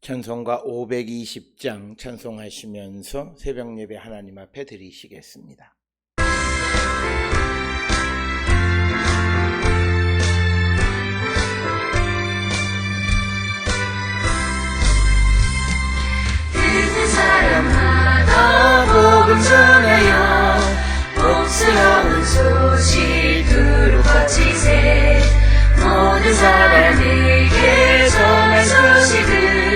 찬송가 520장 찬송하시면서 새벽 예배 하나님 앞에 드리시겠습니다. 듣는 사람마다 복음 전하여 복스러운 소식으로 퍼지세. 모든 사람에게 전할 소식을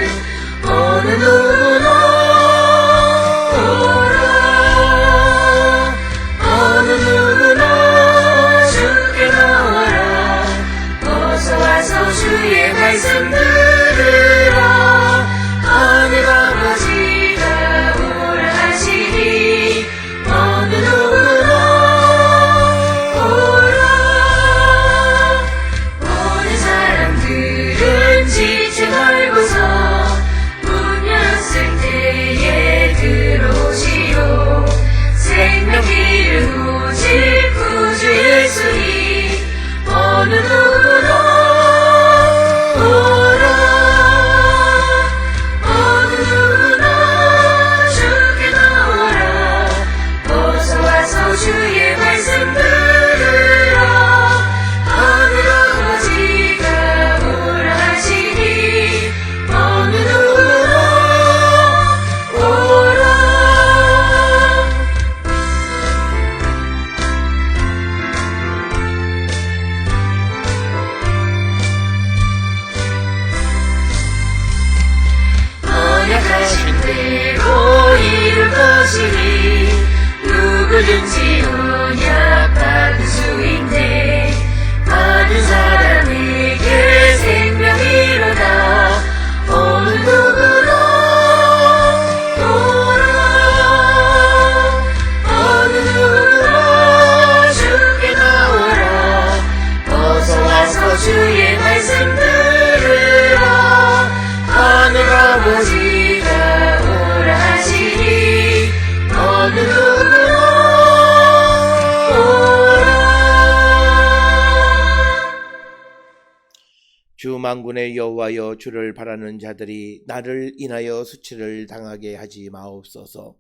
어느 누구나 오라. 어느 누구나 주께 나와라. 어서 와서 주의 말씀 들으라. 하늘 아버지가 오라 하시니 어느 누구나 오라. 모든 사람들은 지체 말고서 들어오시오. 생명길은 오직 구주 예수니 어느 누구나 오라. 어느 누구나 주께 나와라. 어서 와서 주의 말씀 들으라. 하늘 아버지가 오라 하시니 어느 누구나 누구든지 언약 받을 수 있네. 받은 사람에게 생명이로다. 어느 누구나 오라. 어느 누구나 주께 나오라. 어서 와서 주의 말씀 들으라. 하늘 아버지가 오라 하시니 어느 누구나 주 만군의 여호와여, 주를 바라는 자들이 나를 인하여 수치를 당하게 하지 마옵소서.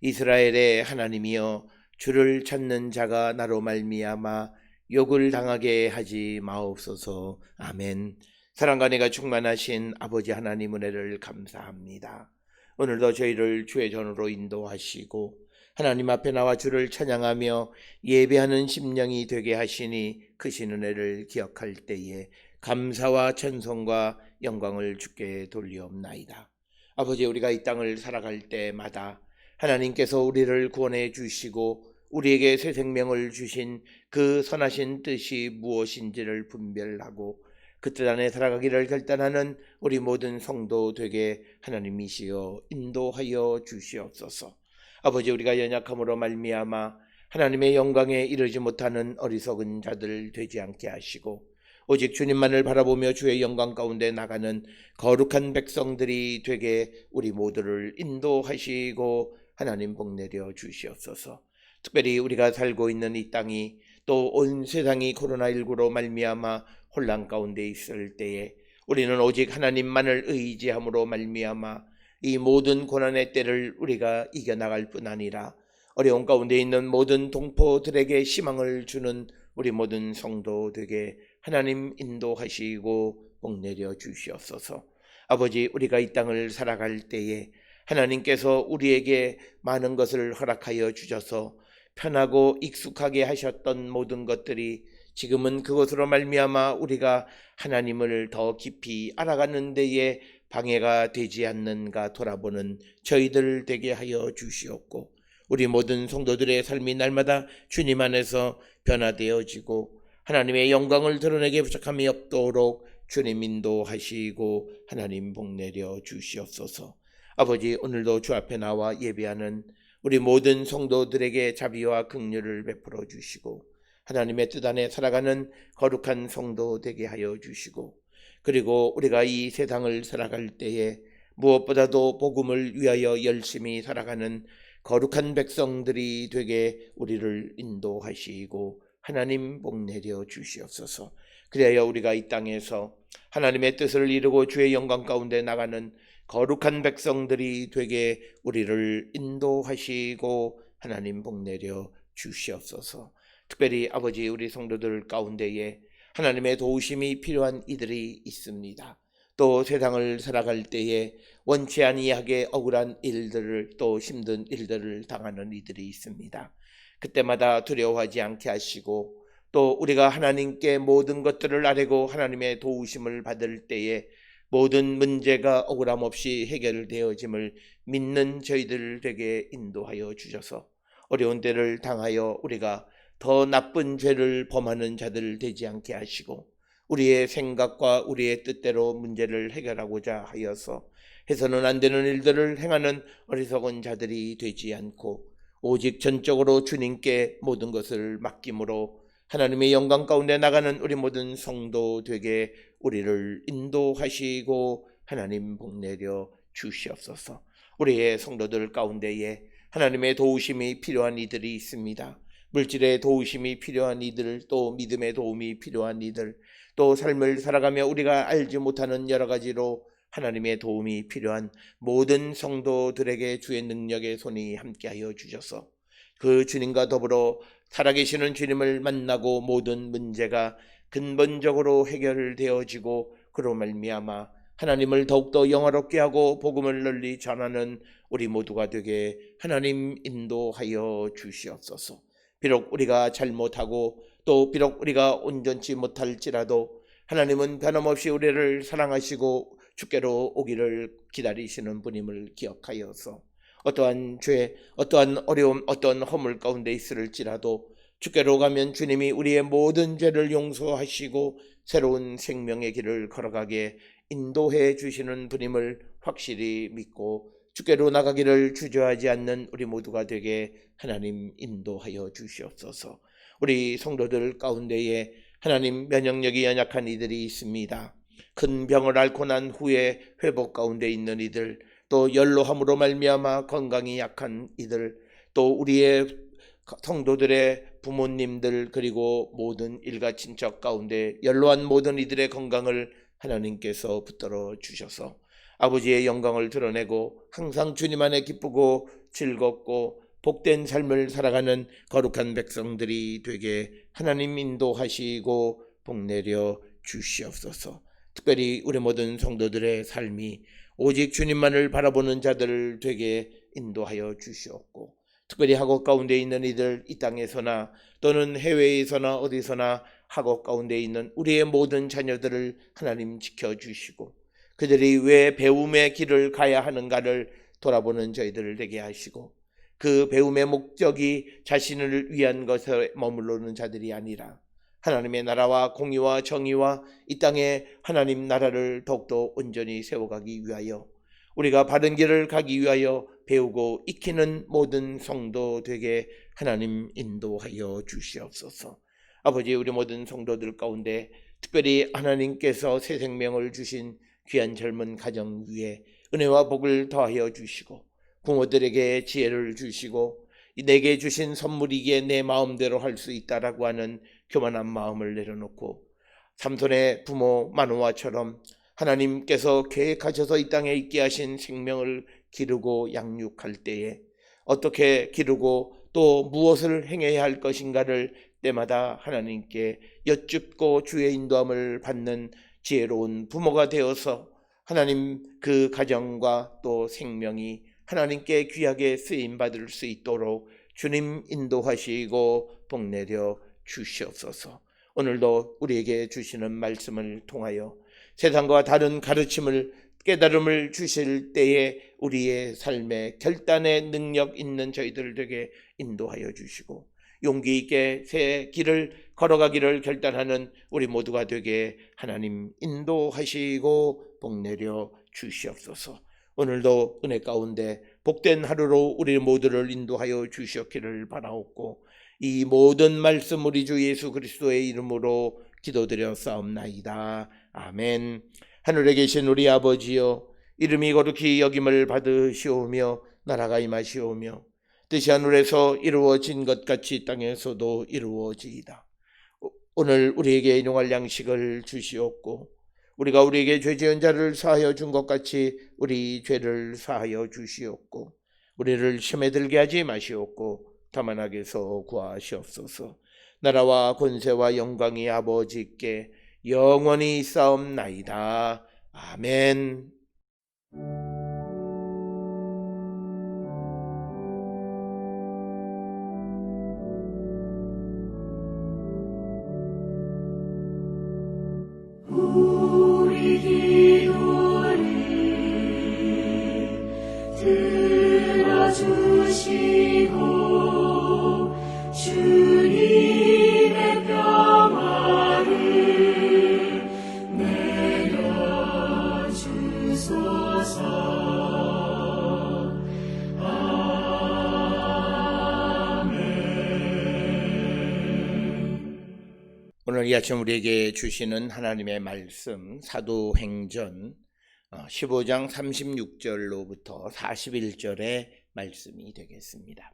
이스라엘의 하나님이여, 주를 찾는 자가 나로 말미암아 욕을 당하게 하지 마옵소서. 아멘. 사랑과 은혜가 충만하신 아버지 하나님 은혜를 감사합니다. 오늘도 저희를 주의 전으로 인도하시고 하나님 앞에 나와 주를 찬양하며 예배하는 심령이 되게 하시니 크신 은혜를 기억할 때에 감사와 찬송과 영광을 주께 돌리옵나이다. 아버지, 우리가 이 땅을 살아갈 때마다 하나님께서 우리를 구원해 주시고 우리에게 새 생명을 주신 그 선하신 뜻이 무엇인지를 분별하고 그 뜻 안에 살아가기를 결단하는 우리 모든 성도 되게 하나님이시여 인도하여 주시옵소서. 아버지, 우리가 연약함으로 말미암아 하나님의 영광에 이르지 못하는 어리석은 자들 되지 않게 하시고 오직 주님만을 바라보며 주의 영광 가운데 나가는 거룩한 백성들이 되게 우리 모두를 인도하시고 하나님 복내려 주시옵소서. 특별히 우리가 살고 있는 이 땅이 또 온 세상이 코로나19로 말미암아 혼란 가운데 있을 때에 우리는 오직 하나님만을 의지함으로 말미암아 이 모든 고난의 때를 우리가 이겨나갈 뿐 아니라 어려운 가운데 있는 모든 동포들에게 희망을 주는 우리 모든 성도 되게 하나님 인도하시고 복내려 주시옵소서. 아버지, 우리가 이 땅을 살아갈 때에 하나님께서 우리에게 많은 것을 허락하여 주셔서 편하고 익숙하게 하셨던 모든 것들이 지금은 그것으로 말미암아 우리가 하나님을 더 깊이 알아가는 데에 방해가 되지 않는가 돌아보는 저희들 되게 하여 주시옵고 우리 모든 성도들의 삶이 날마다 주님 안에서 변화되어지고 하나님의 영광을 드러내게 부족함이 없도록 주님 인도하시고 하나님 복내려 주시옵소서. 아버지, 오늘도 주 앞에 나와 예배하는 우리 모든 성도들에게 자비와 긍휼을 베풀어 주시고 하나님의 뜻 안에 살아가는 거룩한 성도 되게 하여 주시고 그리고 우리가 이 세상을 살아갈 때에 무엇보다도 복음을 위하여 열심히 살아가는 거룩한 백성들이 되게 우리를 인도하시고 하나님 복내려 주시옵소서. 그래야 우리가 이 땅에서 하나님의 뜻을 이루고 주의 영광 가운데 나가는 거룩한 백성들이 되게 우리를 인도하시고 하나님 복내려 주시옵소서. 특별히 아버지, 우리 성도들 가운데에 하나님의 도우심이 필요한 이들이 있습니다. 또 세상을 살아갈 때에 원치 아니하게 억울한 일들을, 또 힘든 일들을 당하는 이들이 있습니다. 그때마다 두려워하지 않게 하시고, 또 우리가 하나님께 모든 것들을 아뢰고 하나님의 도우심을 받을 때에 모든 문제가 억울함 없이 해결되어짐을 믿는 저희들에게 인도하여 주셔서 어려운 때를 당하여 우리가 더 나쁜 죄를 범하는 자들 되지 않게 하시고, 우리의 생각과 우리의 뜻대로 문제를 해결하고자 하여서 해서는 안 되는 일들을 행하는 어리석은 자들이 되지 않고, 오직 전적으로 주님께 모든 것을 맡김으로 하나님의 영광 가운데 나가는 우리 모든 성도 되게 우리를 인도하시고 하나님 복내려 주시옵소서. 우리의 성도들 가운데에 하나님의 도우심이 필요한 이들이 있습니다. 물질의 도우심이 필요한 이들, 또 믿음의 도움이 필요한 이들, 또 삶을 살아가며 우리가 알지 못하는 여러 가지로 하나님의 도움이 필요한 모든 성도들에게 주의 능력의 손이 함께하여 주셔서 그 주님과 더불어 살아계시는 주님을 만나고 모든 문제가 근본적으로 해결되어지고, 그로 말미암아 하나님을 더욱더 영화롭게 하고 복음을 널리 전하는 우리 모두가 되게 하나님 인도하여 주시옵소서. 비록 우리가 잘못하고 또 비록 우리가 온전치 못할지라도 하나님은 변함없이 우리를 사랑하시고 주께로 오기를 기다리시는 분임을 기억하여서 어떠한 죄, 어떠한 어려움, 어떠한 허물 가운데 있을지라도 주께로 가면 주님이 우리의 모든 죄를 용서하시고 새로운 생명의 길을 걸어가게 인도해 주시는 분임을 확실히 믿고 주께로 나가기를 주저하지 않는 우리 모두가 되게 하나님 인도하여 주시옵소서. 우리 성도들 가운데에 하나님 면역력이 연약한 이들이 있습니다. 큰 병을 앓고 난 후에 회복 가운데 있는 이들, 또 연로함으로 말미암아 건강이 약한 이들, 또 우리의 성도들의 부모님들, 그리고 모든 일가 친척 가운데 연로한 모든 이들의 건강을 하나님께서 붙들어 주셔서 아버지의 영광을 드러내고 항상 주님 안에 기쁘고 즐겁고 복된 삶을 살아가는 거룩한 백성들이 되게 하나님 인도하시고 복내려 주시옵소서. 특별히 우리 모든 성도들의 삶이 오직 주님만을 바라보는 자들을 되게 인도하여 주시옵고, 특별히 학업 가운데 있는 이들, 이 땅에서나 또는 해외에서나 어디서나 학업 가운데 있는 우리의 모든 자녀들을 하나님 지켜주시고 그들이 왜 배움의 길을 가야 하는가를 돌아보는 저희들을 되게 하시고, 그 배움의 목적이 자신을 위한 것에 머무르는 자들이 아니라 하나님의 나라와 공의와 정의와 이 땅에 하나님 나라를 더욱더 온전히 세워가기 위하여, 우리가 바른 길을 가기 위하여 배우고 익히는 모든 성도 되게 하나님 인도하여 주시옵소서. 아버지, 우리 모든 성도들 가운데 특별히 하나님께서 새 생명을 주신 귀한 젊은 가정 위에 은혜와 복을 더하여 주시고, 부모들에게 지혜를 주시고 내게 주신 선물이기에 내 마음대로 할 수 있다라고 하는 교만한 마음을 내려놓고 삼손의 부모 마노아처럼 하나님께서 계획하셔서 이 땅에 있게 하신 생명을 기르고 양육할 때에 어떻게 기르고 또 무엇을 행해야 할 것인가를 때마다 하나님께 여쭙고 주의 인도함을 받는 지혜로운 부모가 되어서 하나님 그 가정과 또 생명이 하나님께 귀하게 쓰임받을 수 있도록 주님 인도하시고 복내려 주시옵소서. 오늘도 우리에게 주시는 말씀을 통하여 세상과 다른 가르침을 깨달음을 주실 때에 우리의 삶에 결단의 능력 있는 저희들 되게 인도하여 주시고 용기 있게 새 길을 걸어가기를 결단하는 우리 모두가 되게 하나님 인도하시고 복내려 주시옵소서. 오늘도 은혜 가운데 복된 하루로 우리 모두를 인도하여 주시옵기를 바라옵고 이 모든 말씀 우리 주 예수 그리스도의 이름으로 기도드려 싸움나이다. 아멘. 하늘에 계신 우리 아버지여, 이름이 거룩히 여김을 받으시오며 나라가 임하시오며 뜻이 하늘에서 이루어진 것 같이 땅에서도 이루어지이다. 오늘 우리에게 일용할 양식을 주시옵고 우리가 우리에게 죄 지은 자를 사하여 준 것 같이 우리 죄를 사하여 주시옵고 우리를 시험에 들게 하지 마시옵고 다만 악에서 구하시옵소서. 나라와 권세와 영광이 아버지께 영원히 있사옵나이다. 아멘. 우리 기도를 들어주시고 주님의 평화를 내려주소서. 오늘 이 아침 우리에게 주시는 하나님의 말씀 사도행전 15장 36절로부터 41절의 말씀이 되겠습니다.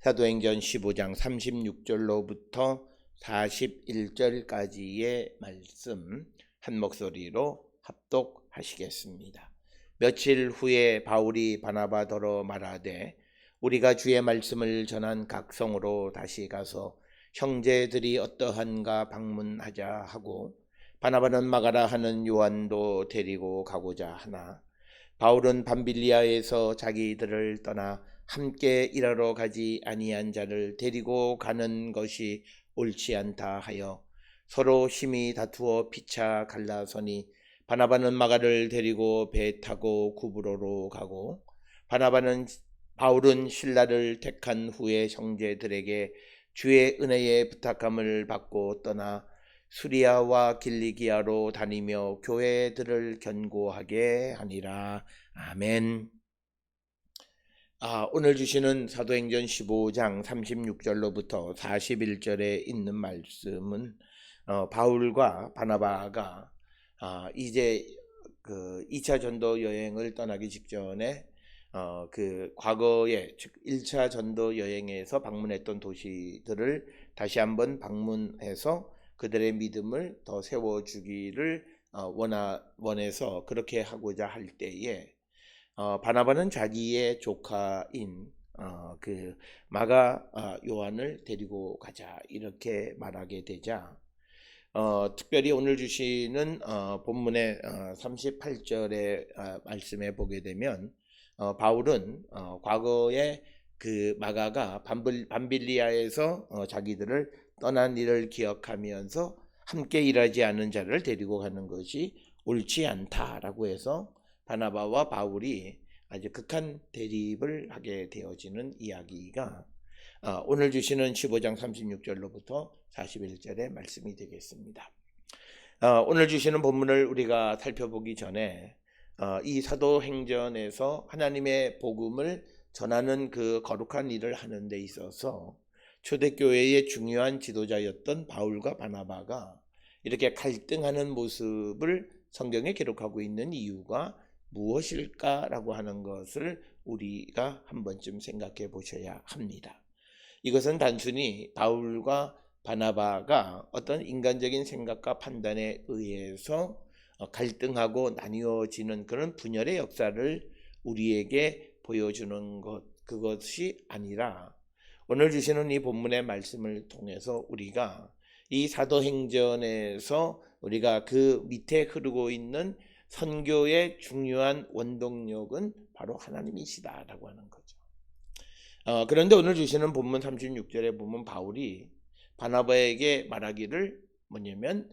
사도행전 15장 36절로부터 41절까지의 말씀 한 목소리로 합독하시겠습니다. 며칠 후에 바울이 바나바더러 말하되 우리가 주의 말씀을 전한 각 성으로 다시 가서 형제들이 어떠한가 방문하자 하고 바나바는 마가라 하는 요한도 데리고 가고자 하나 바울은 밤빌리아에서 자기들을 떠나 함께 일하러 가지 아니한 자를 데리고 가는 것이 옳지 않다 하여 서로 심히 다투어 피차 갈라서니 바나바는 마가를 데리고 배 타고 구브로로 가고 바울은 신라를 택한 후에 형제들에게 주의 은혜의 부탁함을 받고 떠나 수리아와 길리기아로 다니며 교회들을 견고하게 하니라. 아멘. 오늘 주시는 사도행전 15장 36절로부터 41절에 있는 말씀은 바울과 바나바가 이제 그 2차 전도 여행을 떠나기 직전에 그 과거에 즉 1차 전도 여행에서 방문했던 도시들을 다시 한번 방문해서 그들의 믿음을 더 세워주기를 원해서 그렇게 하고자 할 때에 바나바는 자기의 조카인 그 마가 요한을 데리고 가자 이렇게 말하게 되자 특별히 오늘 주시는 본문의 38절의 말씀에 보게 되면 바울은 과거에 그 마가가 밤빌리아에서 자기들을 떠난 일을 기억하면서 함께 일하지 않은 자를 데리고 가는 것이 옳지 않다라고 해서 바나바와 바울이 아주 극한 대립을 하게 되어지는 이야기가 오늘 주시는 15장 36절로부터 41절의 말씀이 되겠습니다. 오늘 주시는 본문을 우리가 살펴보기 전에 이 사도행전에서 하나님의 복음을 전하는 그 거룩한 일을 하는 데 있어서 초대교회의 중요한 지도자였던 바울과 바나바가 이렇게 갈등하는 모습을 성경에 기록하고 있는 이유가 무엇일까라고 하는 것을 우리가 한 번쯤 생각해 보셔야 합니다. 이것은 단순히 바울과 바나바가 어떤 인간적인 생각과 판단에 의해서 갈등하고 나뉘어지는 그런 분열의 역사를 우리에게 보여주는 그것이 아니라 오늘 주시는 이 본문의 말씀을 통해서 우리가 이 사도행전에서 우리가 그 밑에 흐르고 있는 선교의 중요한 원동력은 바로 하나님이시다라고 하는 거죠. 그런데 오늘 주시는 본문 36절에 보면 바울이 바나바에게 말하기를 뭐냐면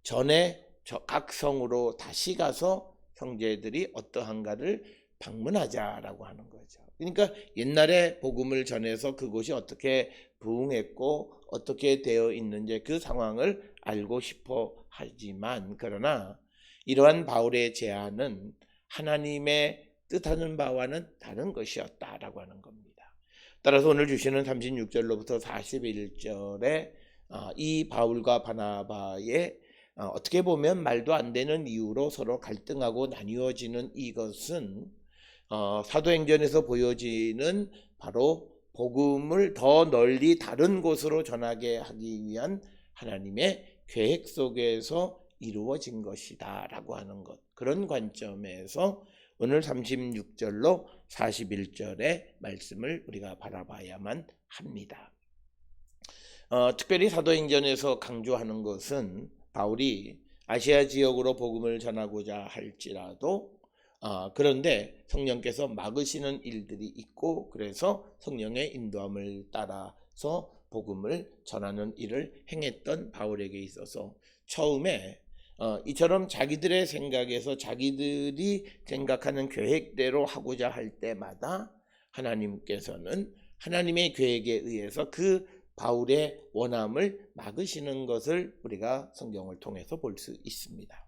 전에 각 성으로 다시 가서 형제들이 어떠한가를 방문하자라고 하는 거죠. 그러니까 옛날에 복음을 전해서 그곳이 어떻게 부흥했고 어떻게 되어 있는지 그 상황을 알고 싶어 하지만 그러나 이러한 바울의 제안은 하나님의 뜻하는 바와는 다른 것이었다라고 하는 겁니다. 따라서 오늘 주시는 36절로부터 41절에 이 바울과 바나바의 어떻게 보면 말도 안 되는 이유로 서로 갈등하고 나뉘어지는 이것은 사도행전에서 보여지는 바로 복음을 더 널리 다른 곳으로 전하게 하기 위한 하나님의 계획 속에서 이루어진 것이다 라고 하는 것, 그런 관점에서 오늘 36절로 41절의 말씀을 우리가 바라봐야만 합니다. 특별히 사도행전에서 강조하는 것은 바울이 아시아 지역으로 복음을 전하고자 할지라도 그런데 성령께서 막으시는 일들이 있고, 그래서 성령의 인도함을 따라서 복음을 전하는 일을 행했던 바울에게 있어서 처음에 이처럼 자기들의 생각에서 자기들이 생각하는 계획대로 하고자 할 때마다 하나님께서는 하나님의 계획에 의해서 그 바울의 원함을 막으시는 것을 우리가 성경을 통해서 볼 수 있습니다.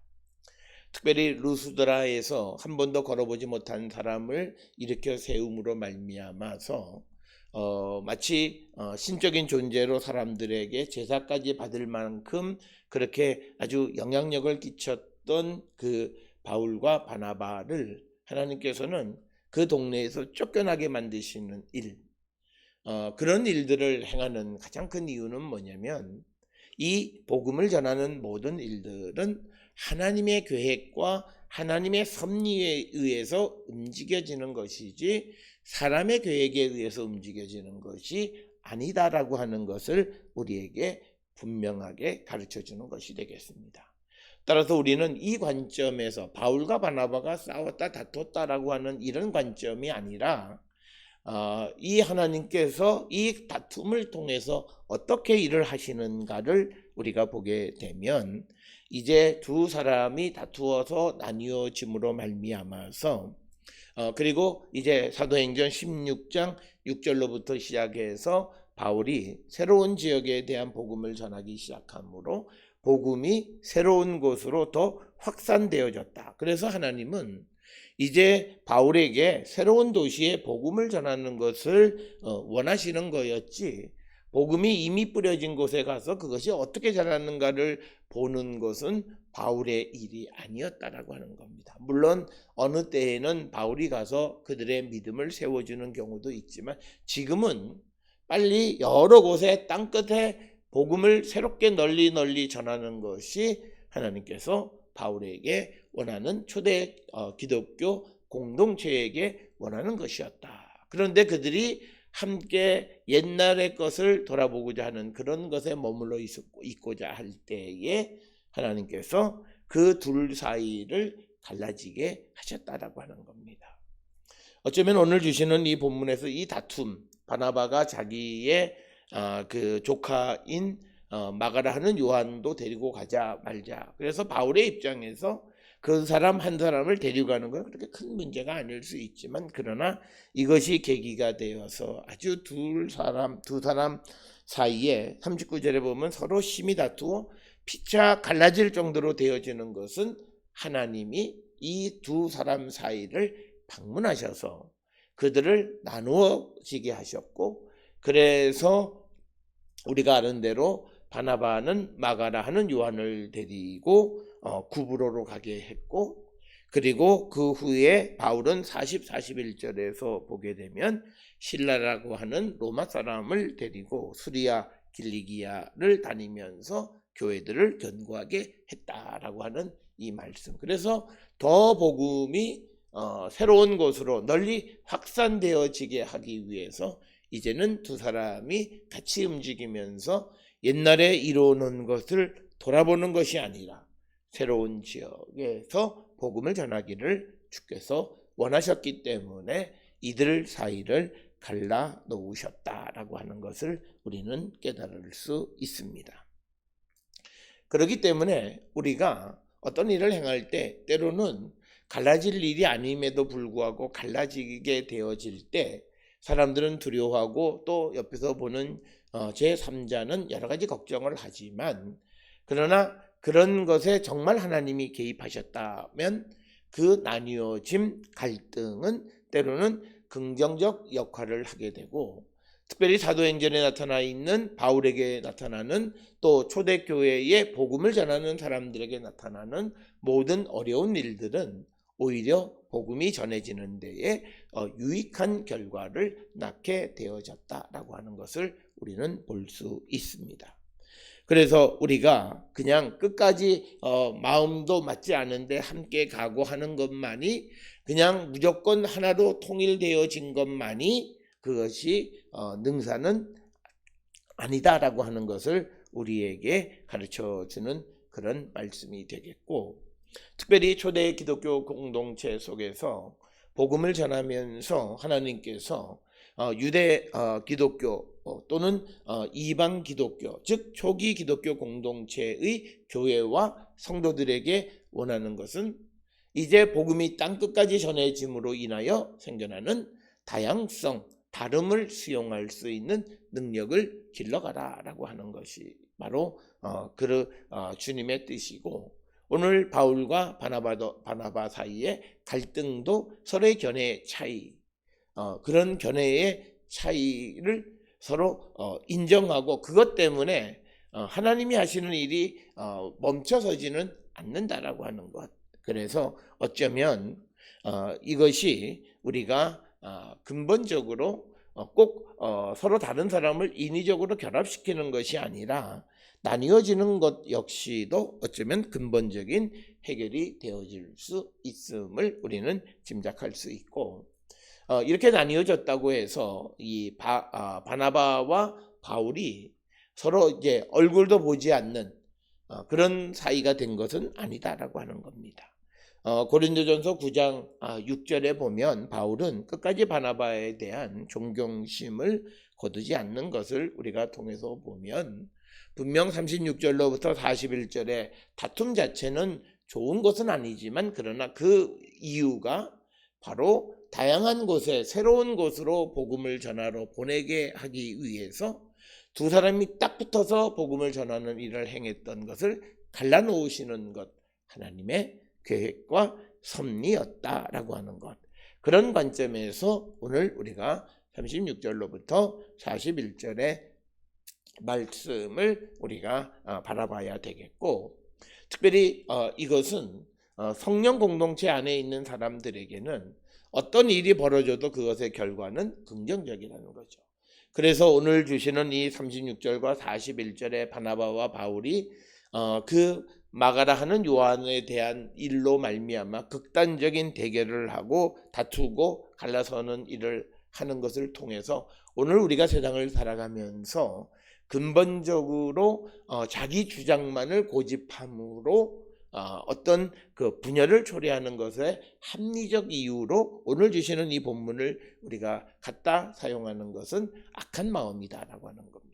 특별히 루스드라에서 한 번도 걸어보지 못한 사람을 일으켜 세움으로 말미암아서 마치 신적인 존재로 사람들에게 제사까지 받을 만큼 그렇게 아주 영향력을 끼쳤던 그 바울과 바나바를 하나님께서는 그 동네에서 쫓겨나게 만드시는 일, 그런 일들을 행하는 가장 큰 이유는 뭐냐면 이 복음을 전하는 모든 일들은 하나님의 계획과 하나님의 섭리에 의해서 움직여지는 것이지 사람의 계획에 의해서 움직여지는 것이 아니다라고 하는 것을 우리에게 분명하게 가르쳐주는 것이 되겠습니다. 따라서 우리는 이 관점에서 바울과 바나바가 싸웠다 다퉜다라고 하는 이런 관점이 아니라 이 하나님께서 이 다툼을 통해서 어떻게 일을 하시는가를 우리가 보게 되면 이제 두 사람이 다투어서 나뉘어짐으로 말미암아서 그리고 이제 사도행전 16장 6절로부터 시작해서 바울이 새로운 지역에 대한 복음을 전하기 시작하므로 복음이 새로운 곳으로 더 확산되어졌다. 그래서 하나님은 이제 바울에게 새로운 도시에 복음을 전하는 것을 원하시는 거였지, 복음이 이미 뿌려진 곳에 가서 그것이 어떻게 자라는가를 보는 것은 바울의 일이 아니었다라고 하는 겁니다. 물론 어느 때에는 바울이 가서 그들의 믿음을 세워주는 경우도 있지만 지금은 빨리 여러 곳에 땅끝에 복음을 새롭게 널리 전하는 것이 하나님께서 바울에게 원하는 초대 기독교 공동체에게 원하는 것이었다. 그런데 그들이 함께 옛날의 것을 돌아보고자 하는 그런 것에 머물러 있고자 할 때에 하나님께서 그 둘 사이를 갈라지게 하셨다라고 하는 겁니다. 어쩌면 오늘 주시는 이 본문에서 이 다툼, 바나바가 자기의 그 조카인 마가라 하는 요한도 데리고 가자 말자, 그래서 바울의 입장에서 그 사람 한 사람을 데려가는 건 그렇게 큰 문제가 아닐 수 있지만, 그러나 이것이 계기가 되어서 아주 두 사람 사이에 39절에 보면 서로 심히 다투어 피차 갈라질 정도로 되어지는 것은 하나님이 이 두 사람 사이를 방문하셔서 그들을 나누어지게 하셨고, 그래서 우리가 아는 대로 바나바는 마가라 하는 요한을 데리고 구브로로 가게 했고, 그리고 그 후에 바울은 41절에서 보게 되면 실라라고 하는 로마 사람을 데리고 수리아 길리기아를 다니면서 교회들을 견고하게 했다라고 하는 이 말씀. 그래서 더 복음이 새로운 곳으로 널리 확산되어지게 하기 위해서 이제는 두 사람이 같이 움직이면서 옛날에 이루어놓은 것을 돌아보는 것이 아니라 새로운 지역에서 복음을 전하기를 주께서 원하셨기 때문에 이들 사이를 갈라 놓으셨다라고 하는 것을 우리는 깨달을 수 있습니다. 그렇기 때문에 우리가 어떤 일을 행할 때 때로는 갈라질 일이 아님에도 불구하고 갈라지게 되어질 때 사람들은 두려워하고 또 옆에서 보는 제3자는 여러 가지 걱정을 하지만, 그러나 그런 것에 정말 하나님이 개입하셨다면 그 나뉘어짐 갈등은 때로는 긍정적 역할을 하게 되고, 특별히 사도행전에 나타나 있는 바울에게 나타나는 또 초대교회의 복음을 전하는 사람들에게 나타나는 모든 어려운 일들은 오히려 복음이 전해지는 데에 유익한 결과를 낳게 되어졌다라고 하는 것을 우리는 볼 수 있습니다. 그래서 우리가 그냥 끝까지 마음도 맞지 않은데 함께 가고 하는 것만이 그냥 무조건 하나로 통일되어진 것만이 그것이 능사는 아니다라고 하는 것을 우리에게 가르쳐주는 그런 말씀이 되겠고, 특별히 초대 기독교 공동체 속에서 복음을 전하면서 하나님께서 유대 기독교 또는 이방 기독교, 즉 초기 기독교 공동체의 교회와 성도들에게 원하는 것은 이제 복음이 땅 끝까지 전해짐으로 인하여 생겨나는 다양성, 다름을 수용할 수 있는 능력을 길러가라라고 하는 것이 바로 주님의 뜻이고, 오늘 바울과 바나바 사이의 갈등도 서로의 견해의 차이, 그런 견해의 차이를 서로 인정하고 그것 때문에 하나님이 하시는 일이 멈춰서지는 않는다라고 하는 것. 그래서 어쩌면 이것이 우리가 근본적으로 꼭 서로 다른 사람을 인위적으로 결합시키는 것이 아니라 나뉘어지는 것 역시도 어쩌면 근본적인 해결이 되어질 수 있음을 우리는 짐작할 수 있고, 이렇게 나뉘어졌다고 해서 이 바나바와 바울이 서로 이제 얼굴도 보지 않는 그런 사이가 된 것은 아니다라고 하는 겁니다. 고린도전서 9장 6절에 보면 바울은 끝까지 바나바에 대한 존경심을 거두지 않는 것을 우리가 통해서 보면, 분명 36절로부터 41절에 다툼 자체는 좋은 것은 아니지만 그러나 그 이유가 바로 다양한 곳에 새로운 곳으로 복음을 전하러 보내게 하기 위해서 두 사람이 딱 붙어서 복음을 전하는 일을 행했던 것을 갈라놓으시는 것, 하나님의 계획과 섭리였다라고 하는 것. 그런 관점에서 오늘 우리가 36절로부터 41절의 말씀을 우리가 바라봐야 되겠고, 특별히 이것은 성령 공동체 안에 있는 사람들에게는 어떤 일이 벌어져도 그것의 결과는 긍정적이라는 거죠. 그래서 오늘 주시는 이 36절과 41절의 바나바와 바울이 그 마가라 하는 요한에 대한 일로 말미암아 극단적인 대결을 하고 다투고 갈라서는 일을 하는 것을 통해서 오늘 우리가 세상을 살아가면서 근본적으로 자기 주장만을 고집함으로 어떤 그 분열을 초래하는 것의 합리적 이유로 오늘 주시는 이 본문을 우리가 갖다 사용하는 것은 악한 마음이다라고 하는 겁니다.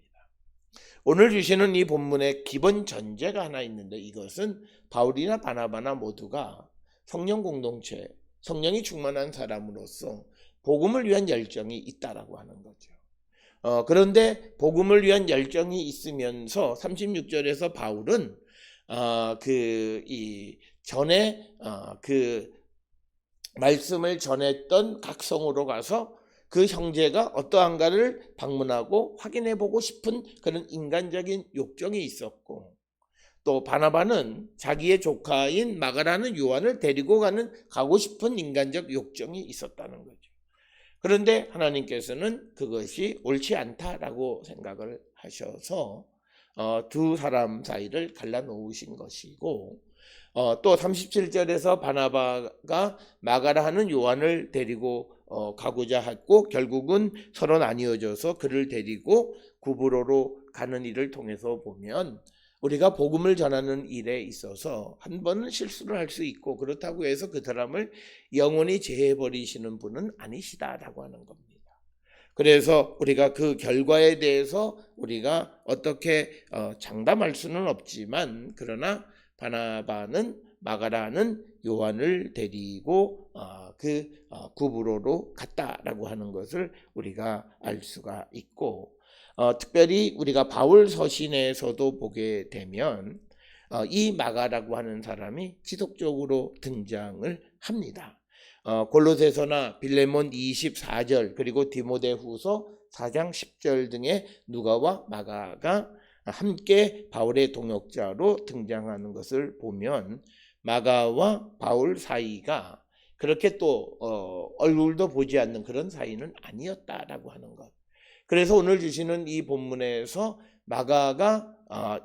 오늘 주시는 이 본문의 기본 전제가 하나 있는데, 이것은 바울이나 바나바나 모두가 성령 공동체, 성령이 충만한 사람으로서 복음을 위한 열정이 있다라고 하는 거죠. 그런데 복음을 위한 열정이 있으면서 36절에서 바울은 전에 그 말씀을 전했던 각 성으로 가서 그 형제가 어떠한가를 방문하고 확인해 보고 싶은 그런 인간적인 욕정이 있었고, 또 바나바는 자기의 조카인 마가라는 요한을 데리고 가고 싶은 인간적 욕정이 있었다는 거죠. 그런데 하나님께서는 그것이 옳지 않다라고 생각을 하셔서 두 사람 사이를 갈라놓으신 것이고, 또 37절에서 바나바가 마가라 하는 요한을 데리고 가고자 했고 결국은 서로 나뉘어져서 그를 데리고 구브로로 가는 일을 통해서 보면, 우리가 복음을 전하는 일에 있어서 한 번은 실수를 할 수 있고 그렇다고 해서 그 사람을 영원히 제해버리시는 분은 아니시다라고 하는 겁니다. 그래서 우리가 그 결과에 대해서 우리가 어떻게 장담할 수는 없지만, 그러나 바나바는 마가라는 요한을 데리고 구브로로 갔다라고 하는 것을 우리가 알 수가 있고, 특별히 우리가 바울 서신에서도 보게 되면 이 마가라고 하는 사람이 지속적으로 등장을 합니다. 골로새서나 빌레몬 24절 그리고 디모데후서 4장 10절 등의 누가와 마가가 함께 바울의 동역자로 등장하는 것을 보면, 마가와 바울 사이가 그렇게 또 얼굴도 보지 않는 그런 사이는 아니었다라고 하는 것. 그래서 오늘 주시는 이 본문에서 마가가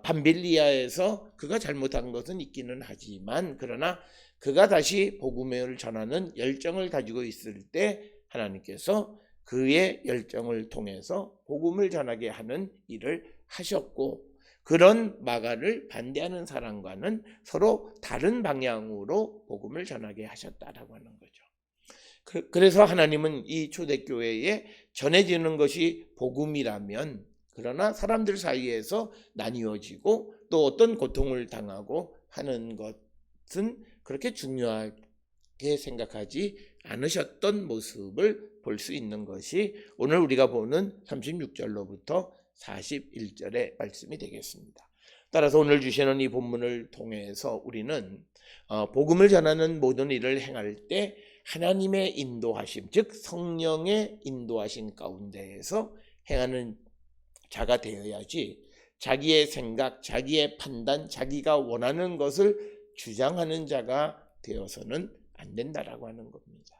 밤빌리아에서 그가 잘못한 것은 있기는 하지만 그러나 그가 다시 복음을 전하는 열정을 가지고 있을 때 하나님께서 그의 열정을 통해서 복음을 전하게 하는 일을 하셨고, 그런 마가를 반대하는 사람과는 서로 다른 방향으로 복음을 전하게 하셨다라고 하는 거죠. 그래서 하나님은 이 초대교회에 전해지는 것이 복음이라면, 그러나 사람들 사이에서 나뉘어지고 또 어떤 고통을 당하고 하는 것은 그렇게 중요하게 생각하지 않으셨던 모습을 볼 수 있는 것이 오늘 우리가 보는 36절로부터 41절의 말씀이 되겠습니다. 따라서 오늘 주시는 이 본문을 통해서 우리는 복음을 전하는 모든 일을 행할 때 하나님의 인도하심, 즉 성령의 인도하심 가운데에서 행하는 자가 되어야지 자기의 생각, 자기의 판단, 자기가 원하는 것을 주장하는 자가 되어서는 안 된다라고 하는 겁니다.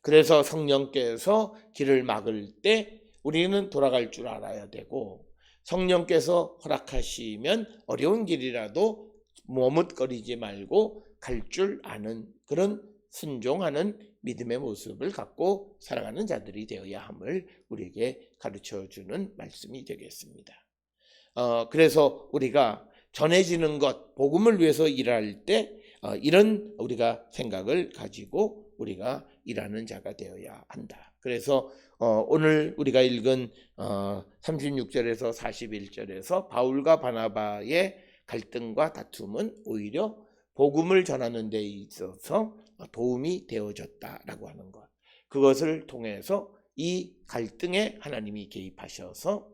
그래서 성령께서 길을 막을 때 우리는 돌아갈 줄 알아야 되고, 성령께서 허락하시면 어려운 길이라도 머뭇거리지 말고 갈 줄 아는 그런 순종하는 믿음의 모습을 갖고 살아가는 자들이 되어야 함을 우리에게 가르쳐주는 말씀이 되겠습니다. 그래서 우리가 전해지는 것, 복음을 위해서 일할 때 이런 우리가 생각을 가지고 우리가 일하는 자가 되어야 한다. 그래서 오늘 우리가 읽은 36절에서 41절에서 바울과 바나바의 갈등과 다툼은 오히려 복음을 전하는 데 있어서 도움이 되어졌다라고 하는 것. 그것을 통해서 이 갈등에 하나님이 개입하셔서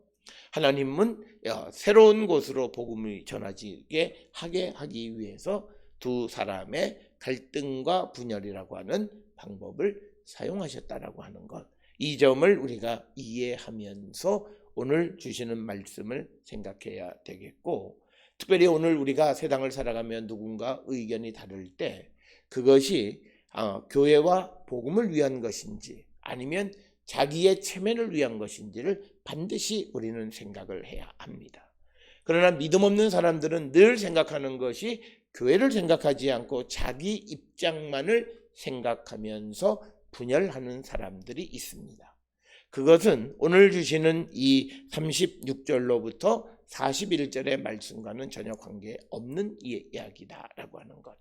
하나님은 새로운 곳으로 복음을 전하지게 하게 하기 위해서 두 사람의 갈등과 분열이라고 하는 방법을 사용하셨다라고 하는 것. 이 점을 우리가 이해하면서 오늘 주시는 말씀을 생각해야 되겠고, 특별히 오늘 우리가 세상을 살아가며 누군가 의견이 다를 때 그것이 교회와 복음을 위한 것인지 아니면 자기의 체면을 위한 것인지를 반드시 우리는 생각을 해야 합니다. 그러나 믿음 없는 사람들은 늘 생각하는 것이 교회를 생각하지 않고 자기 입장만을 생각하면서 분열하는 사람들이 있습니다. 그것은 오늘 주시는 이 36절로부터 41절의 말씀과는 전혀 관계없는 이야기다라고 하는 것.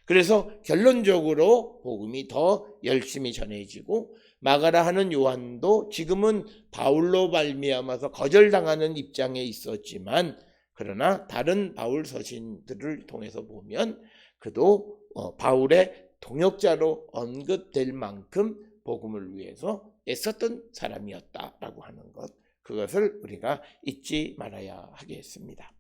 그래서 결론적으로 복음이 더 열심히 전해지고 마가라 하는 요한도 지금은 바울로 말미암아서 거절당하는 입장에 있었지만, 그러나 다른 바울 서신들을 통해서 보면 그도 바울의 동역자로 언급될 만큼 복음을 위해서 애썼던 사람이었다라고 하는 것, 그것을 우리가 잊지 말아야 하겠습니다.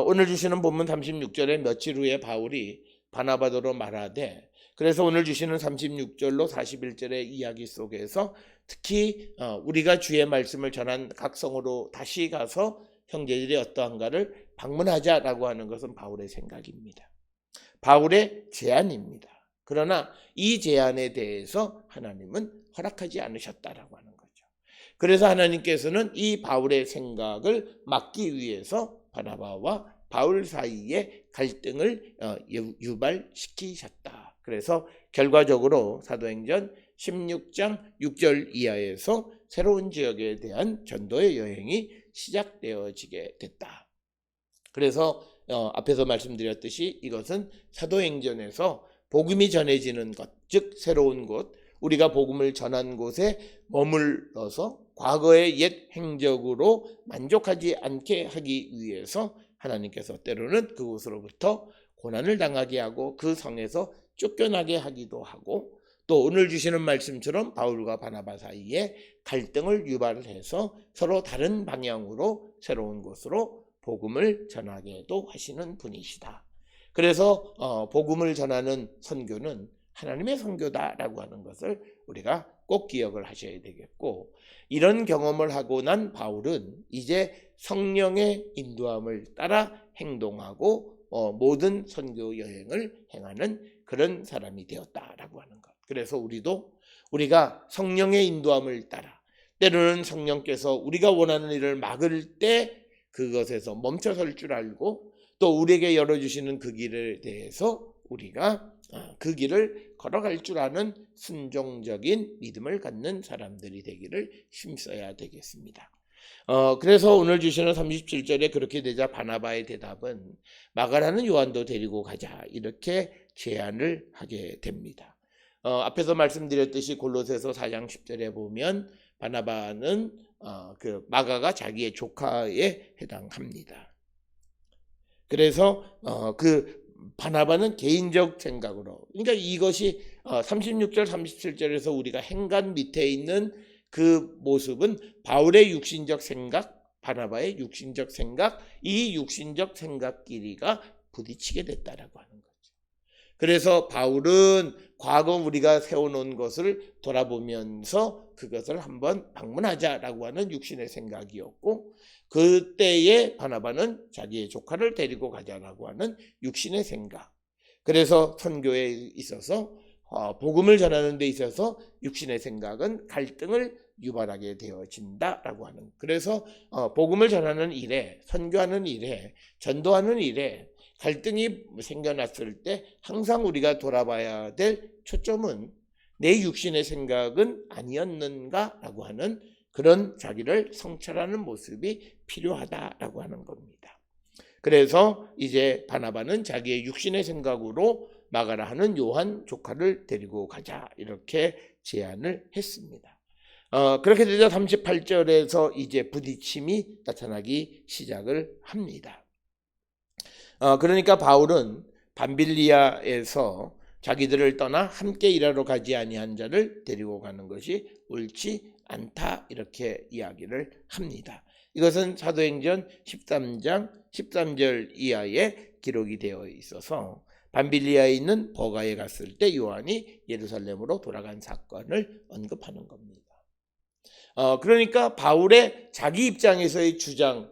오늘 주시는 본문 36절에 며칠 후에 바울이 바나바더로 말하되, 그래서 오늘 주시는 36절로 41절의 이야기 속에서 특히 우리가 주의 말씀을 전한 각 성으로 다시 가서 형제들이 어떠한가를 방문하자라고 하는 것은 바울의 생각입니다. 바울의 제안입니다. 그러나 이 제안에 대해서 하나님은 허락하지 않으셨다라고 하는 거죠. 그래서 하나님께서는 이 바울의 생각을 막기 위해서 바나바와 바울 사이에 갈등을 유발시키셨다. 그래서 결과적으로 사도행전 16장 6절 이하에서 새로운 지역에 대한 전도의 여행이 시작되어지게 됐다. 그래서 앞에서 말씀드렸듯이 이것은 사도행전에서 복음이 전해지는 것, 즉 새로운 곳, 우리가 복음을 전한 곳에 머물러서 과거의 옛 행적으로 만족하지 않게 하기 위해서 하나님께서 때로는 그곳으로부터 고난을 당하게 하고 그 성에서 쫓겨나게 하기도 하고, 또 오늘 주시는 말씀처럼 바울과 바나바 사이에 갈등을 유발해서 서로 다른 방향으로 새로운 곳으로 복음을 전하게도 하시는 분이시다. 그래서 복음을 전하는 선교는 하나님의 선교다라고 하는 것을 우리가 꼭 기억을 하셔야 되겠고, 이런 경험을 하고 난 바울은 이제 성령의 인도함을 따라 행동하고 모든 선교 여행을 행하는 그런 사람이 되었다라고 하는 것. 그래서 우리가 성령의 인도함을 따라, 때로는 성령께서 우리가 원하는 일을 막을 때 그것에서 멈춰설 줄 알고 또 우리에게 열어주시는 그 길에 대해서 우리가 그 길을 걸어갈 줄 아는 순종적인 믿음을 갖는 사람들이 되기를 힘써야 되겠습니다. 그래서 오늘 주시는 37절에 그렇게 되자 바나바의 대답은 마가라는 요한도 데리고 가자 이렇게 제안을 하게 됩니다. 앞에서 말씀드렸듯이 골로새서 4장 10절에 보면 바나바는 그 마가가 자기의 조카에 해당합니다. 그래서 그 바나바는 개인적 생각으로, 그러니까 이것이 36절 37절에서 우리가 행간 밑에 있는 그 모습은 바울의 육신적 생각, 바나바의 육신적 생각, 이 육신적 생각끼리가 부딪히게 됐다라고 하는 거죠. 그래서 바울은 과거 우리가 세워놓은 것을 돌아보면서 그것을 한번 방문하자라고 하는 육신의 생각이었고, 그때의 바나바는 자기의 조카를 데리고 가자라고 하는 육신의 생각. 그래서 선교에 있어서 복음을 전하는 데 있어서 육신의 생각은 갈등을 유발하게 되어진다라고 하는. 그래서 복음을 전하는 일에, 선교하는 일에, 전도하는 일에 갈등이 생겨났을 때 항상 우리가 돌아봐야 될 초점은 내 육신의 생각은 아니었는가라고 하는 그런 자기를 성찰하는 모습이 필요하다라고 하는 겁니다. 그래서 이제 바나바는 자기의 육신의 생각으로 마가라 하는 요한 조카를 데리고 가자 이렇게 제안을 했습니다. 그렇게 되자 38절에서 이제 부딪힘이 나타나기 시작을 합니다. 그러니까 바울은 밤빌리아에서 자기들을 떠나 함께 일하러 가지 아니한 자를 데리고 가는 것이 옳지 않다 이렇게 이야기를 합니다. 이것은 사도행전 13장 13절 이하에 기록이 되어 있어서 밤빌리아에 있는 버가에 갔을 때 요한이 예루살렘으로 돌아간 사건을 언급하는 겁니다. 그러니까 바울의 자기 입장에서의 주장을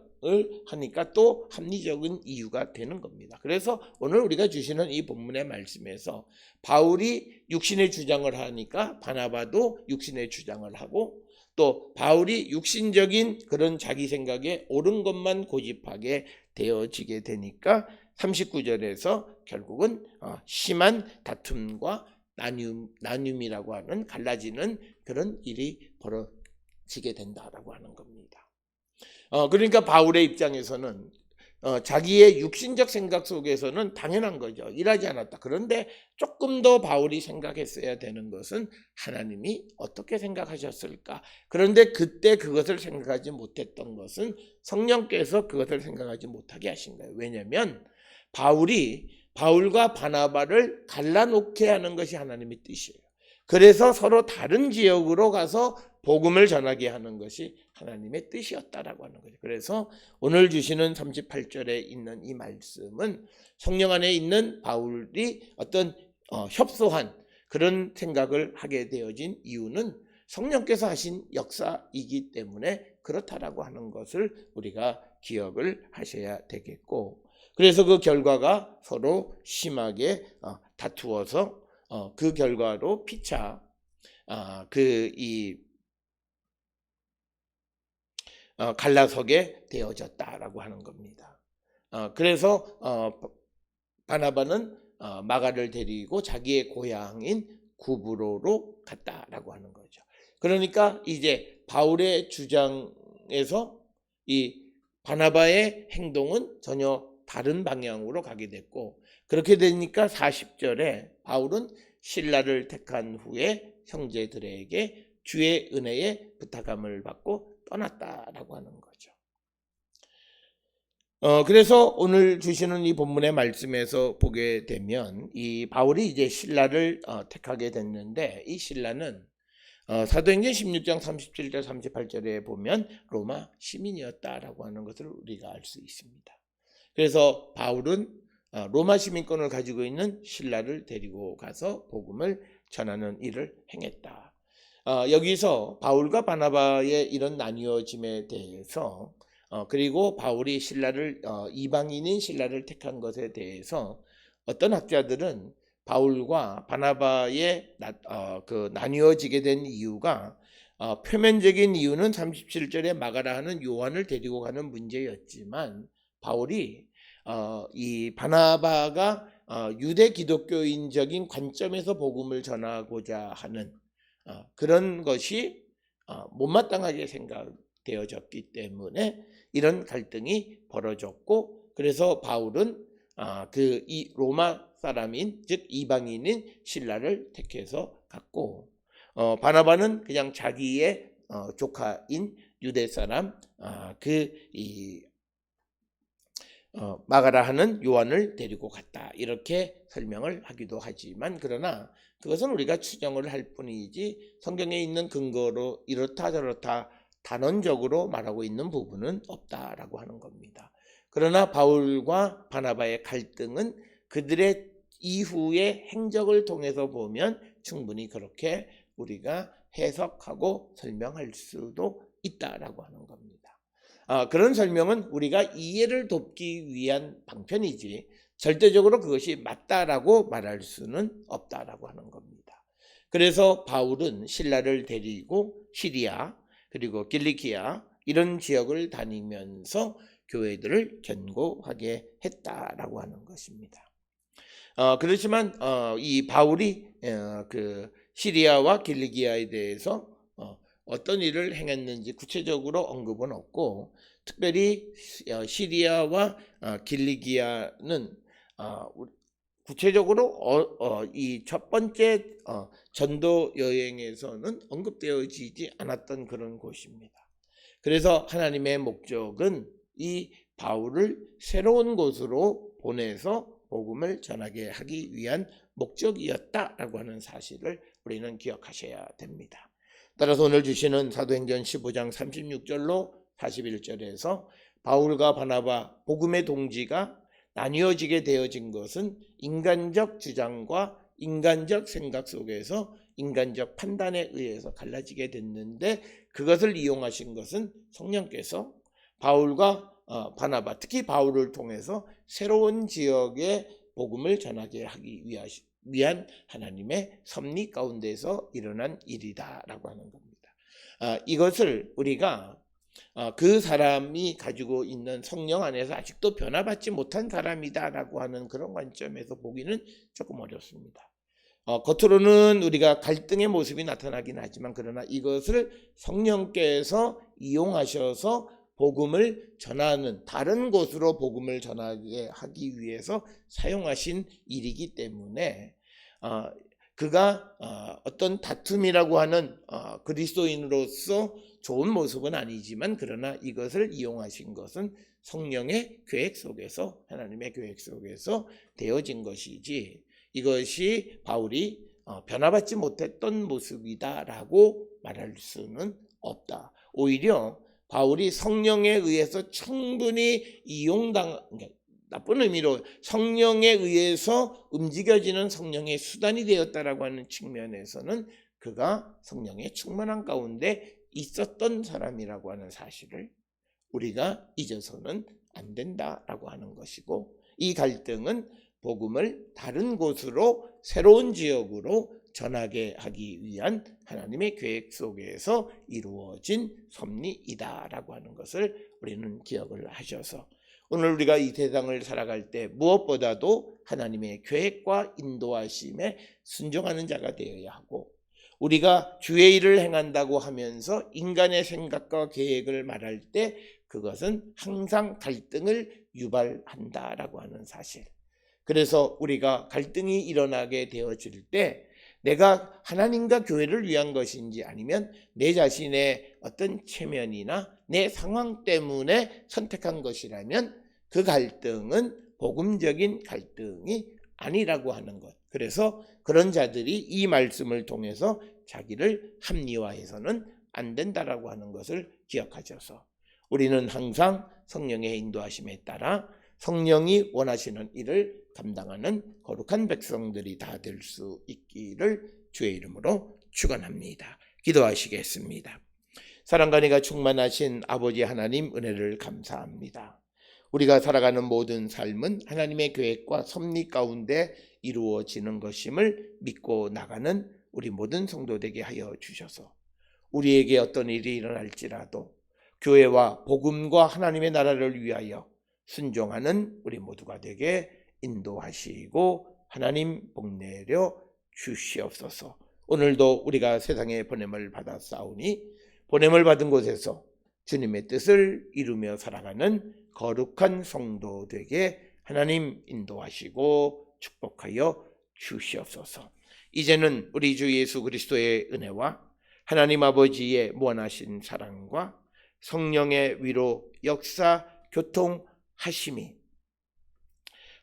하니까 또 합리적인 이유가 되는 겁니다. 그래서 오늘 우리가 주시는 이 본문의 말씀에서 바울이 육신의 주장을 하니까 바나바도 육신의 주장을 하고, 또 바울이 육신적인 그런 자기 생각에 옳은 것만 고집하게 되어지게 되니까 39절에서 결국은 심한 다툼과 나눔이라고 하는 갈라지는 그런 일이 벌어지게 된다라고 하는 겁니다. 그러니까 바울의 입장에서는 자기의 육신적 생각 속에서는 당연한 거죠. 일하지 않았다. 그런데 조금 더 바울이 생각했어야 되는 것은 하나님이 어떻게 생각하셨을까? 그런데 그때 그것을 생각하지 못했던 것은 성령께서 그것을 생각하지 못하게 하신 거예요. 왜냐하면 바울과 바나바를 갈라놓게 하는 것이 하나님의 뜻이에요. 그래서 서로 다른 지역으로 가서 복음을 전하게 하는 것이 하나님의 뜻이었다라고 하는 거죠. 그래서 오늘 주시는 38절에 있는 이 말씀은 성령 안에 있는 바울이 어떤 협소한 그런 생각을 하게 되어진 이유는 성령께서 하신 역사이기 때문에 그렇다라고 하는 것을 우리가 기억을 하셔야 되겠고, 그래서 그 결과가 서로 심하게 다투어서 그 결과로 피차 갈라서게 되어졌다라고 하는 겁니다. 그래서 바나바는 마가를 데리고 자기의 고향인 구브로로 갔다라고 하는 거죠. 그러니까 이제 바울의 주장에서 이 바나바의 행동은 전혀 다른 방향으로 가게 됐고, 그렇게 되니까 40절에 바울은 신라를 택한 후에 형제들에게 주의 은혜에 부탁함을 받고 떠났다라고 하는 거죠. 그래서 오늘 주시는 이 본문의 말씀에서 보게 되면 이 바울이 이제 신라를 택하게 됐는데, 이 신라는 사도행전 16장 37절 38절에 보면 로마 시민이었다라고 하는 것을 우리가 알 수 있습니다. 그래서 바울은 로마 시민권을 가지고 있는 신라를 데리고 가서 복음을 전하는 일을 행했다. 여기서 바울과 바나바의 이런 나뉘어짐에 대해서 그리고 바울이 신라를 이방인인 신라를 택한 것에 대해서 어떤 학자들은 바울과 바나바의 그 나뉘어지게 된 이유가 표면적인 이유는 37절에 막아라 하는 요한을 데리고 가는 문제였지만 바울이 이 바나바가 유대 기독교인적인 관점에서 복음을 전하고자 하는 그런 것이 못마땅하게 생각되어졌기 때문에 이런 갈등이 벌어졌고, 그래서 바울은 이 로마 사람인 즉 이방인인 실라를 택해서 갔고, 바나바는 그냥 자기의 조카인 유대 사람 마가라 하는 요한을 데리고 갔다, 이렇게 설명을 하기도 하지만, 그러나 그것은 우리가 추정을 할 뿐이지 성경에 있는 근거로 이렇다 저렇다 단언적으로 말하고 있는 부분은 없다라고 하는 겁니다. 그러나 바울과 바나바의 갈등은 그들의 이후의 행적을 통해서 보면 충분히 그렇게 우리가 해석하고 설명할 수도 있다라고 하는 겁니다. 그런 설명은 우리가 이해를 돕기 위한 방편이지 절대적으로 그것이 맞다라고 말할 수는 없다라고 하는 겁니다. 그래서 바울은 실라를 데리고 시리아 그리고 길리키아 이런 지역을 다니면서 교회들을 견고하게 했다라고 하는 것입니다. 그렇지만 이 바울이 그 시리아와 길리기아에 대해서 어떤 일을 행했는지 구체적으로 언급은 없고, 특별히 시리아와 길리기아는 구체적으로 이 첫 번째 전도 여행에서는 언급되어지지 않았던 그런 곳입니다. 그래서 하나님의 목적은 이 바울을 새로운 곳으로 보내서 복음을 전하게 하기 위한 목적이었다라고 하는 사실을 우리는 기억하셔야 됩니다. 따라서 오늘 주시는 사도행전 15장 36절로 41절에서 바울과 바나바 복음의 동지가 나뉘어지게 되어진 것은 인간적 주장과 인간적 생각 속에서 인간적 판단에 의해서 갈라지게 됐는데, 그것을 이용하신 것은 성령께서 바울과 바나바, 특히 바울을 통해서 새로운 지역의 복음을 전하게 하기 위한 하나님의 섭리 가운데서 일어난 일이다라고 하는 겁니다. 이것을 우리가 그 사람이 가지고 있는 성령 안에서 아직도 변화받지 못한 사람이다라고 하는 그런 관점에서 보기는 조금 어렵습니다. 겉으로는 우리가 갈등의 모습이 나타나긴 하지만, 그러나 이것을 성령께서 이용하셔서 복음을 전하는, 다른 곳으로 복음을 전하게 하기 위해서 사용하신 일이기 때문에 그가 어떤 다툼이라고 하는 그리스도인으로서 좋은 모습은 아니지만, 그러나 이것을 이용하신 것은 성령의 계획 속에서, 하나님의 계획 속에서 되어진 것이지, 이것이 바울이 변화받지 못했던 모습이다라고 말할 수는 없다. 오히려 바울이 성령에 의해서 충분히 나쁜 의미로 성령에 의해서 움직여지는 성령의 수단이 되었다라고 하는 측면에서는 그가 성령의 충만한 가운데 있었던 사람이라고 하는 사실을 우리가 잊어서는 안 된다라고 하는 것이고, 이 갈등은 복음을 다른 곳으로, 새로운 지역으로 전하게 하기 위한 하나님의 계획 속에서 이루어진 섭리이다라고 하는 것을 우리는 기억을 하셔서, 오늘 우리가 이 세상을 살아갈 때 무엇보다도 하나님의 계획과 인도하심에 순종하는 자가 되어야 하고, 우리가 주의 일을 행한다고 하면서 인간의 생각과 계획을 말할 때 그것은 항상 갈등을 유발한다라고 하는 사실. 그래서 우리가 갈등이 일어나게 되어질 때 내가 하나님과 교회를 위한 것인지, 아니면 내 자신의 어떤 체면이나 내 상황 때문에 선택한 것이라면 그 갈등은 복음적인 갈등이 아니라고 하는 것. 그래서 그런 자들이 이 말씀을 통해서 자기를 합리화해서는 안 된다라고 하는 것을 기억하셔서, 우리는 항상 성령의 인도하심에 따라 성령이 원하시는 일을 감당하는 거룩한 백성들이 다 될 수 있기를 주의 이름으로 축원합니다. 기도하시겠습니다. 사랑과 은혜가 충만하신 아버지 하나님, 은혜를 감사합니다. 우리가 살아가는 모든 삶은 하나님의 계획과 섭리 가운데 이루어지는 것임을 믿고 나가는 우리 모든 성도 되게 하여 주셔서, 우리에게 어떤 일이 일어날지라도 교회와 복음과 하나님의 나라를 위하여 순종하는 우리 모두가 되게 인도하시고 하나님 복내려 주시옵소서. 오늘도 우리가 세상에 보냄을 받아 싸우니 보냄을 받은 곳에서 주님의 뜻을 이루며 살아가는 거룩한 성도 되게 하나님 인도하시고 축복하여 주시옵소서. 이제는 우리 주 예수 그리스도의 은혜와 하나님 아버지의 무한하신 사랑과 성령의 위로 역사 교통하심이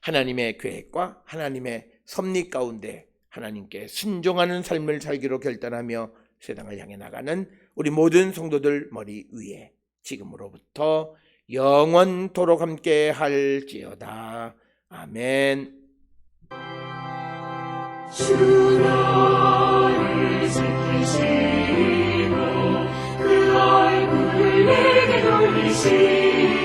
하나님의 계획과 하나님의 섭리 가운데 하나님께 순종하는 삶을 살기로 결단하며 세상을 향해 나가는 우리 모든 성도들 머리 위에 지금으로부터 영원토록 함께 할지어다. 아멘. 주 나를 지키시고 그 얼굴을 내게 돌리시고